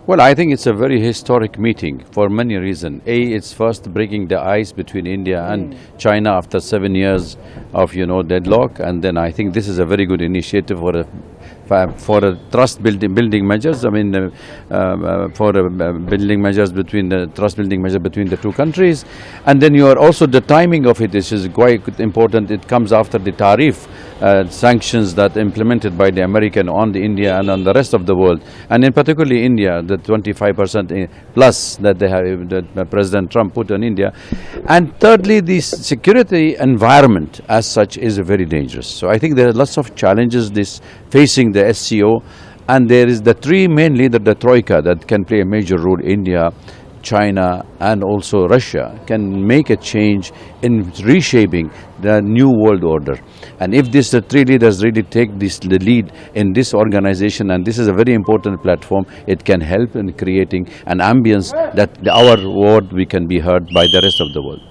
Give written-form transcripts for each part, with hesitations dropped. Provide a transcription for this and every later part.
Well, I think it's a very historic meeting for many reasons. A, it's first breaking the ice between India and China after 7 years of, deadlock. And then I think this is a very good initiative for a trust building measures. I mean, building measures between the trust building measure between the two countries. And then you are also the timing of it, which is quite important. It comes after the tariff sanctions that implemented by the American on the India and on the rest of the world, and in particularly India, the 25% plus that they have, that President Trump put on India. And thirdly, the security environment as such is very dangerous. So I think there are lots of challenges facing the SCO, and there is the three main leaders, the Troika, that can play a major role. India, China and also Russia can make a change in reshaping the new world order. And if the three leaders really take the lead in this organization, and this is a very important platform, it can help in creating an ambience that our word we can be heard by the rest of the world.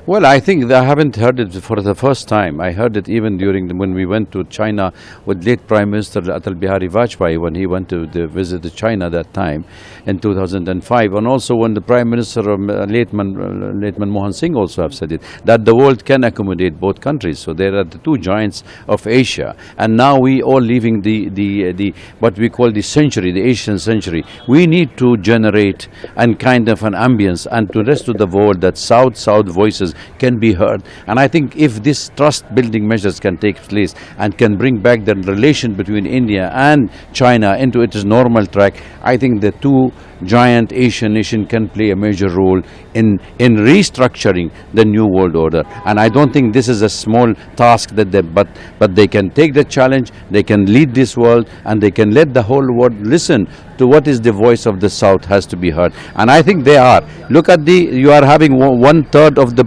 Well, I think I haven't heard it for the first time. I heard it even when we went to China with late Prime Minister Atal Bihari Vajpayee, when he went to visit China that time in 2005, and also when the Prime Minister of late Manmohan Singh also have said it, that the world can accommodate both countries. So there are the two giants of Asia, and now we all leaving the what we call the century, the Asian century. We need to generate and kind of an ambience and to rest of the world that South voices can be heard. And I think if this trust building measures can take place and can bring back the relation between India and China into its normal track, I think the two giant Asian nations can play a major role in restructuring the new world order. And I don't think this is a small task but they can take the challenge, they can lead this world, and they can let the whole world listen to what is the voice of the South has to be heard. And I think they are. Look at you are having 1/3 of the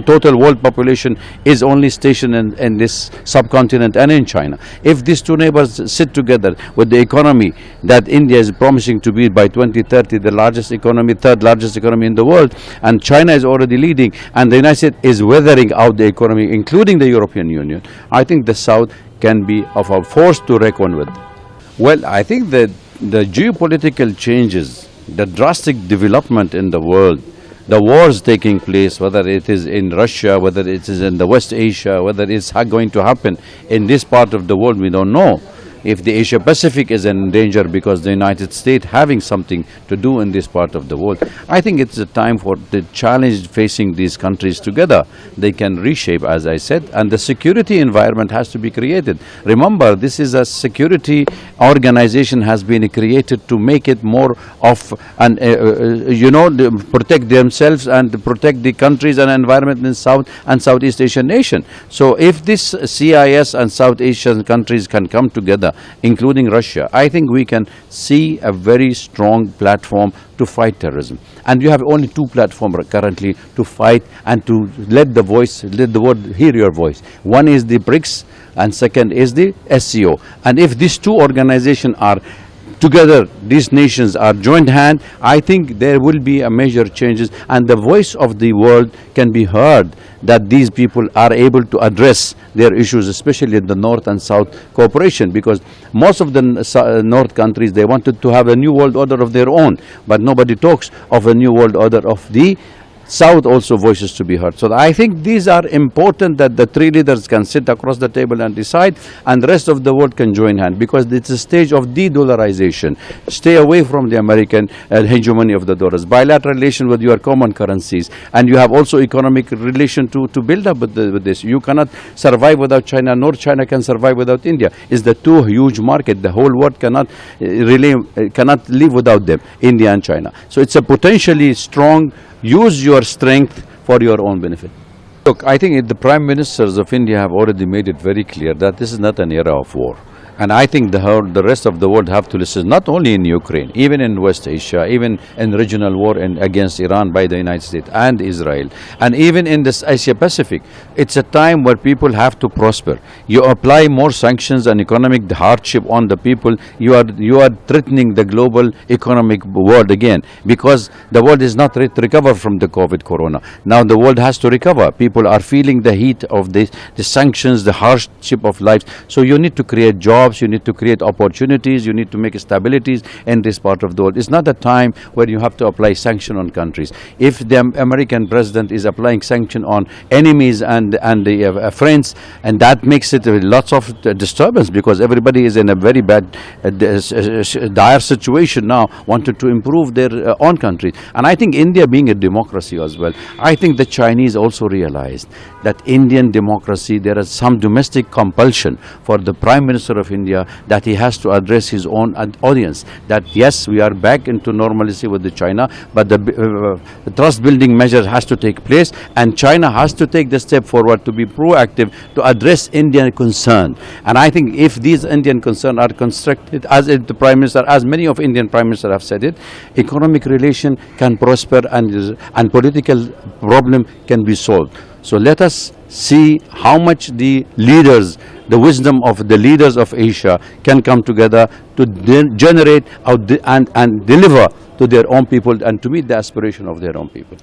total world population is only stationed in this subcontinent and in China. If these two neighbors sit together with the economy that India is promising to be by 2030 the largest economy, third largest economy in the world, and China is already leading, and the United States is weathering out the economy, including the European Union, I think the South can be of a force to reckon with. Well, I think that the geopolitical changes, the drastic development in the world, the wars taking place, whether it is in Russia, whether it is in the West Asia, whether it's going to happen in this part of the world, we don't know. If the Asia Pacific is in danger because the United States having something to do in this part of the world, I think it's a time for the challenge facing these countries together. They can reshape, as I said, and the security environment has to be created. Remember, this is a security organization has been created to make it more of an, protect themselves and protect the countries and environment in South and Southeast Asian nation. So if this CIS and South Asian countries can come together, including Russia, I think we can see a very strong platform to fight terrorism. And you have only two platforms currently to fight and to let the world hear your voice. One is the BRICS and second is the SCO. And if these two organizations are together, these nations are joined hand, I think there will be a major changes, and the voice of the world can be heard, that these people are able to address their issues, especially in the North and South cooperation, because most of the North countries, they wanted to have a new world order of their own, but nobody talks of a new world order of the South also voices to be heard. So I think these are important, that the three leaders can sit across the table and decide, and the rest of the world can join hand, because it's a stage of de-dollarization. Stay away from the American hegemony of the dollars, bilateral relation with your common currencies, and you have also economic relation to build up with this. You cannot survive without China, nor China can survive without India. It's the two huge markets. The whole world cannot live without them, India and China. So it's a potentially strong. Use your strength for your own benefit. Look, I think the Prime Ministers of India have already made it very clear that this is not an era of war. And I think the rest of the world have to listen, not only in Ukraine, even in West Asia, even in regional war against Iran by the United States and Israel, and even in this Asia Pacific. It's a time where people have to prosper. You apply more sanctions and economic hardship on the people, you are threatening the global economic world again, because the world is not ready to recover from the corona. Now the world has to recover. People are feeling the heat of the sanctions, the hardship of life. So you need to create jobs jobs, you need to create opportunities, you need to make stabilities in this part of the world. It's not a time where you have to apply sanction on countries. If the American president is applying sanction on enemies and the friends, and that makes it lots of disturbance, because everybody is in a very bad, dire situation now, wanted to improve their own country. And I think India being a democracy as well, I think the Chinese also realized that Indian democracy, there is some domestic compulsion for the Prime Minister of India that he has to address his own audience, that yes, we are back into normalcy with the China, but the trust building measure has to take place, and China has to take the step forward to be proactive to address Indian concern. And I think if these Indian concerns are constructed, as the Prime Minister, as many of Indian Prime Ministers have said it, economic relation can prosper and political problem can be solved. So let us see how much the leaders, the wisdom of the leaders of Asia can come together to generate and deliver to their own people and to meet the aspiration of their own people.